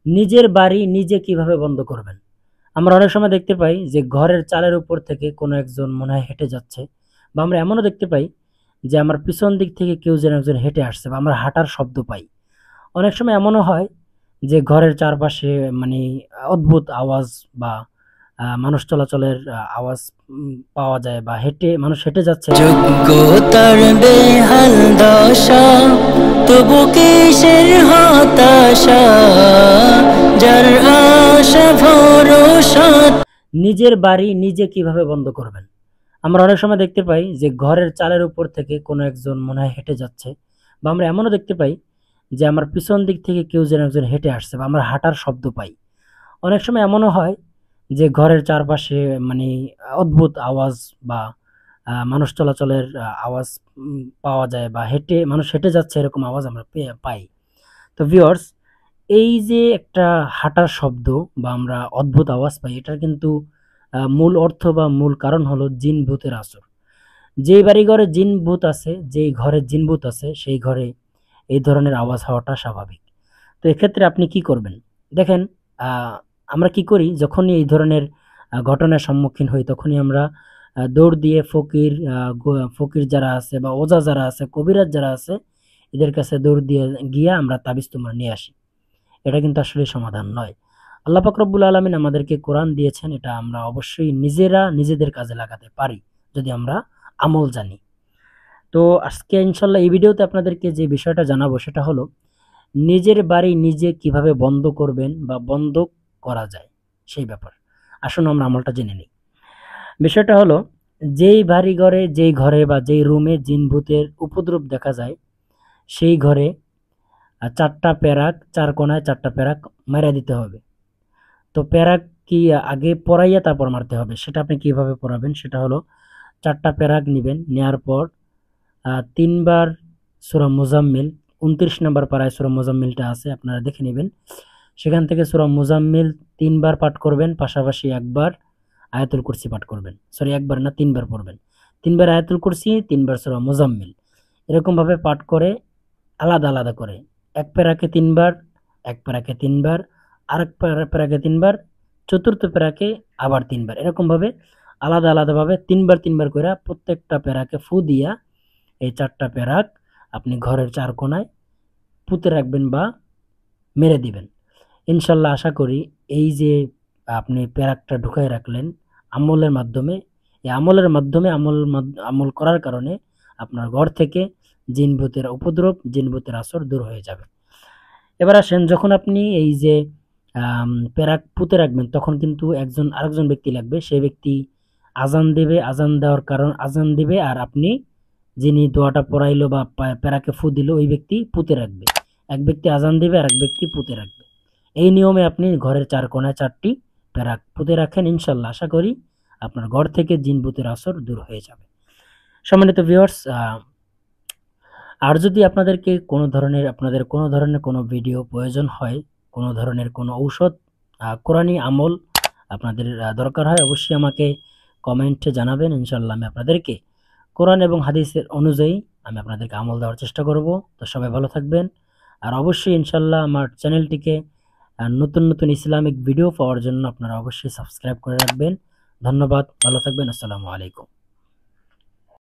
নিজের বাড়ি নিজে কিভাবে বন্ধ করবেন? আমরা অনেক সময় দেখতে পাই যে ঘরের চালের উপর থেকে কোনো একজন মনে হয় হেঁটে যাচ্ছে, বা আমরা এমনও দেখতে পাই যে আমার পিছন দিক থেকে কেউ যেন একজন হেঁটে আসছে, বা আমরা হাঁটার শব্দ পাই। অনেক সময় এমনও হয় যে ঘরের চারপাশে মানে অদ্ভুত আওয়াজ বা মানুষ চলাচলের আওয়াজ পাওয়া যায়, বা মানুষ হেঁটে যাচ্ছে এরকম যোগ্যতার বেহাল দশা, তবু কিসের হতাশা, যার আশা ভরসা। নিজের বাড়ি নিজে কিভাবে বন্ধ করবেন? আমরা অনেক সময় দেখতে পাই যে ঘরের চালের উপর থেকে কোনো একজন মনে হয় হেঁটে যাচ্ছে, বা আমরা এমনও দেখতে পাই যে আমার পিছন দিক থেকে কেউ যেন একজন হেঁটে আসছে, বা আমরা হাঁটার শব্দ পাই। অনেক সময় এমনও হয় যে ঘরের চারপাশে মানে অদ্ভুত আওয়াজ বা মানুষ চলাচলের আওয়াজ পাওয়া যায়, বা মানুষ হেঁটে যাচ্ছে এরকম আওয়াজ আমরা পাই। তো ভিউয়ার্স, এই যে একটা হাঁটার শব্দ বা আমরা অদ্ভুত আওয়াজ পাই, এটার কিন্তু মূল অর্থ বা মূল কারণ হলো জিন ভূতের আসর। যেই বাড়িঘরে জিন ভূত আছে, যেই ঘরে জিন ভূত আছে, সেই ঘরে এই ধরনের আওয়াজ হওয়াটা স্বাভাবিক। তো এক্ষেত্রে আপনি কি করবেন? দেখেন, আমরা কি করি যখনই এই ধরনের ঘটনার সম্মুখীন হই, তখনই আমরা দৌড় দিয়ে ফকির যারা আছে বা ওঝা যারা আছে, কবিরাজ যারা আছে, এদের কাছে দৌড় দিয়ে গিয়ে আমরা তাবিজ তোমার নিয়ে আসি। এটা কিন্তু আসলে সমাধান নয়। আল্লাহ পাক রব্বুল আলামিন আমাদেরকে কোরআন দিয়েছেন, এটা আমরা অবশ্যই নিজেরা নিজেদের কাজে লাগাতে পারি যদি আমরা আমল জানি। তো আজকে ইনশাল্লাহ এই ভিডিওতে আপনাদেরকে যে বিষয়টা জানাবো সেটা হলো নিজের বাড়ি নিজে কিভাবে বন্ধ করবেন বা বন্ধ করা যায় সেই ব্যাপার। আসুন আমরা আমলটা জেনে নিই। বিষয়টা হলো, যেই ঘরে বা যেই রুমে জিন ভূতের উপদ্রব দেখা যায়, সেই ঘরে চারটা প্যারাক, চার কোনায় চারটা প্যারাক মেরে দিতে হবে। তো প্যারাক কি আগে পরাইয়া তারপর মারতে হবে? সেটা আপনি কিভাবে পরাবেন? সেটা হলো, চারটা প্যারাক নিবেন, নেওয়ার পর তিনবার সূরা মুজাম্মিল, 29 নম্বর পারায় সূরা মুজাম্মিলটা আছে, আপনারা দেখে নেবেন। সেখান থেকে সূরা মুজাম্মিল তিনবার পাঠ করবেন, পাশাপাশি একবার আয়াতুল কুরসি পাঠ করবেন। সরি, একবার না, তিনবার পড়বেন। তিনবার আয়াতুল কুরসি, তিনবার সূরা মুজাম্মিল, এরকম ভাবে পাঠ করে আলাদা আলাদা করে এক প্যারাকে তিনবার, এক প্যারাকে তিনবার, আরেক প্যারাকে তিনবার, চতুর্থ প্যারাকে আবার তিনবার, এরকম ভাবে আলাদা আলাদা ভাবে তিনবার তিনবার করে প্রত্যেকটা প্যারাকে ফু দিয়া এই চারটা প্যারাক আপনি ঘরের চার কোনায় পুঁতে রাখবেন বা মেরে দিবেন। ইনশাল্লাহ আশা করি এই যে আপনি প্যারাকটা ঢুকায় রাখলেন আমলের মাধ্যমে, এই আমল করার কারণে আপনার ঘর থেকে জিন ভূতের উপদ্রব, জিন ভূতের আসর দূর হয়ে যাবে। এবার আসেন, যখন আপনি এই যে প্যারাক পুঁতে রাখবেন, তখন কিন্তু আরেকজন ব্যক্তি লাগবে। সেই ব্যক্তি আজান দেবে, আজান দিবে, আর আপনি যিনি দোয়াটা পড়াইলো বা প্যারাকে ফু দিল, ওই ব্যক্তি পুঁতে রাখবে। এক ব্যক্তি আজান দিবে আর এক ব্যক্তি পুঁতে রাখবে। এই নিয়মে আপনি ঘরের চার কোনায় চারটি প্যারাক পুঁতে রাখেন, ইনশাল্লাহ আশা করি আপনার ঘর থেকে জিন ভূতের আসর দূর হয়ে যাবে। সম্মানিত ভিউয়ার্স, আর যদি আপনাদের কোনো ধরনের কোনো ভিডিও প্রয়োজন হয়, কোনো ধরনের কোনো ঔষধ, কোরআনী আমল আপনাদের দরকার হয়, অবশ্যই আমাকে কমেন্টে জানাবেন। ইনশাল্লাহ আমি আপনাদেরকে কোরআন এবং হাদিসের অনুযায়ী আমি আপনাদেরকে আমল দেওয়ার চেষ্টা করব। তো সবাই ভালো থাকবেন, আর অবশ্যই ইনশাল্লাহ আমার চ্যানেলটিকে নতুন নতুন ইসলামিক ভিডিও পাওয়ার জন্য আপনারা অবশ্যই সাবস্ক্রাইব করে রাখবেন। ধন্যবাদ, ভালো থাকবেন, আসসালামু আলাইকুম।